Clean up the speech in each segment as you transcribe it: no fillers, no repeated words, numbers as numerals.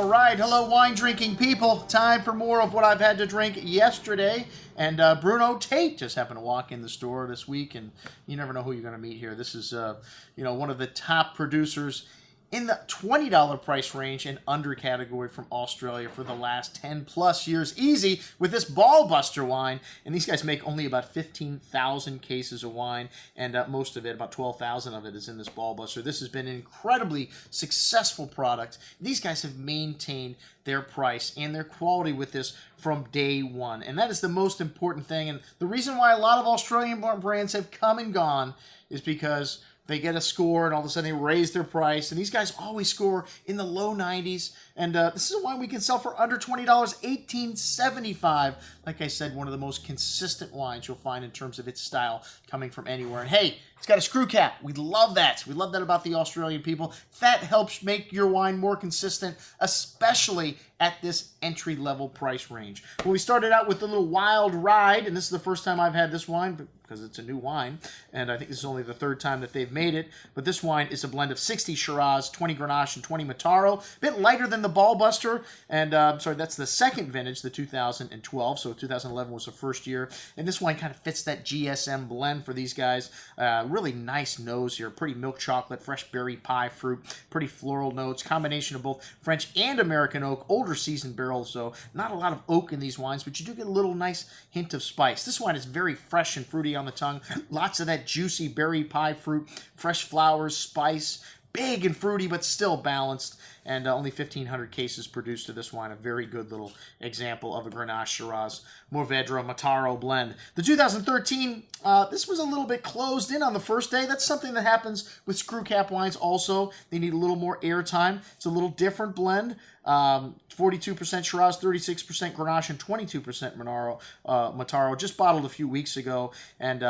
All right, hello wine drinking people. Time for more of what I've had to drink yesterday. And Bruno Tait just happened to walk in the store this week, and you never know who you're going to meet here. This is, one of the top producers in the $20 price range and under category from Australia for the last 10 plus years easy with this Ballbuster wine. And these guys make only about 15,000 cases of wine, and most of it, about 12,000 of it, is in this Ballbuster. This has been an incredibly successful product. These guys have maintained their price and their quality with this from day one, and that is the most important thing. And the reason why a lot of Australian brands have come and gone is because they get a score and all of a sudden they raise their price. And these guys always score in the low 90s. And this is a wine we can sell for under $20, $18.75. Like I said, one of the most consistent wines you'll find in terms of its style coming from anywhere. And hey, it's got a screw cap. We love that. We love that about the Australian people. That helps make your wine more consistent, especially at this entry-level price range. Well, we started out with a little Wild Ride, and this is the first time I've had this wine because it's a new wine, and I think this is only the third time that they've made it. But this wine is a blend of 60 Shiraz, 20 Grenache, and 20 Mataro. A bit lighter than the Ballbuster, and that's the second vintage, the 2012, so 2011 was the first year. And this wine kind of fits that GSM blend for these guys. Really nice nose here, pretty milk chocolate, fresh berry pie fruit, pretty floral notes, combination of both French and American oak, older seasoned barrels, so not a lot of oak in these wines, but you do get a little nice hint of spice. This wine is very fresh and fruity on the tongue, lots of that juicy berry pie fruit, fresh flowers, spice, big and fruity, but still balanced, and only 1,500 cases produced of this wine. A very good little example of a Grenache Shiraz Mourvedre Mataro blend. The 2013, this was a little bit closed in on the first day. That's something that happens with screw cap wines also. They need a little more air time. It's a little different blend. 42% Shiraz, 36% Grenache, and 22% Mataro, just bottled a few weeks ago. And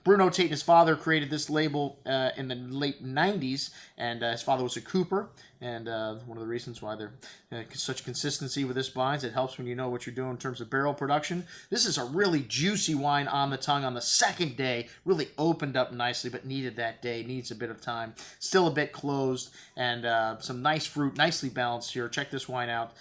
Bruno Tait and his father created this label in the late 90s, and his father was a cooper, and one of the reasons why they're such consistency with this wine is it helps when you know what you're doing in terms of barrel production. This is a really juicy wine on the tongue on the second day, really opened up nicely, but needed that day, needs a bit of time. Still a bit closed, and some nice fruit, nicely balanced here. Check this wine out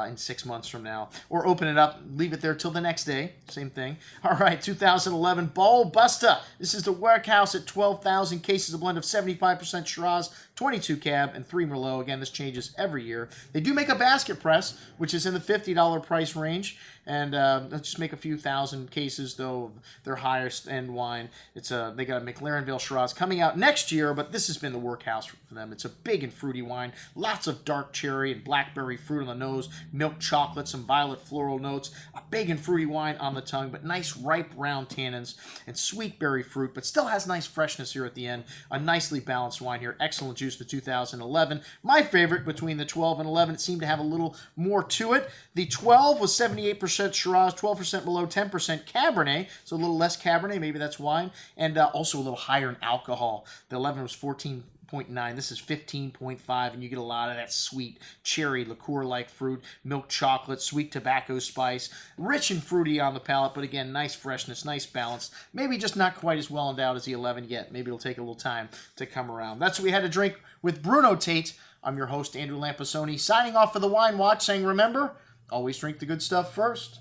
in 6 months from now. Or open it up, leave it there till the next day. Same thing. All right, 2011 Ballbuster. This is the Workhouse at 12,000 cases, a blend of 75% Shiraz, 22 Cab, and 3 Merlot. Again, this changes every year. They do make a basket press, which is in the $50 price range. And let's just make a few thousand cases, though, of their highest end wine. They got a McLarenville Shiraz coming out next year, but this has been the workhouse for them. It's a big and fruity wine. Lots of dark cherry and blackberry fruit on the nose, milk chocolate, some violet floral notes. A big and fruity wine on the tongue, but nice ripe round tannins and sweet berry fruit, but still has nice freshness here at the end. A nicely balanced wine here. Excellent juice, the 2011. My favorite between the 12 and 11, it seemed to have a little more to it. The 12 was 78% Shiraz, 12% Merlot, 10% Cabernet, so a little less Cabernet, maybe that's wine, and also a little higher in alcohol. The 11 was 14.9, this is 15.5, and you get a lot of that sweet cherry liqueur-like fruit, milk chocolate, sweet tobacco spice, rich and fruity on the palate, but again, nice freshness, nice balance. Maybe just not quite as well endowed as the 11 yet. Maybe it'll take a little time to come around. That's what we had to drink with Bruno Tait. I'm your host, Andrew Lampasoni, signing off for the Wine Watch, saying remember, always drink the good stuff first.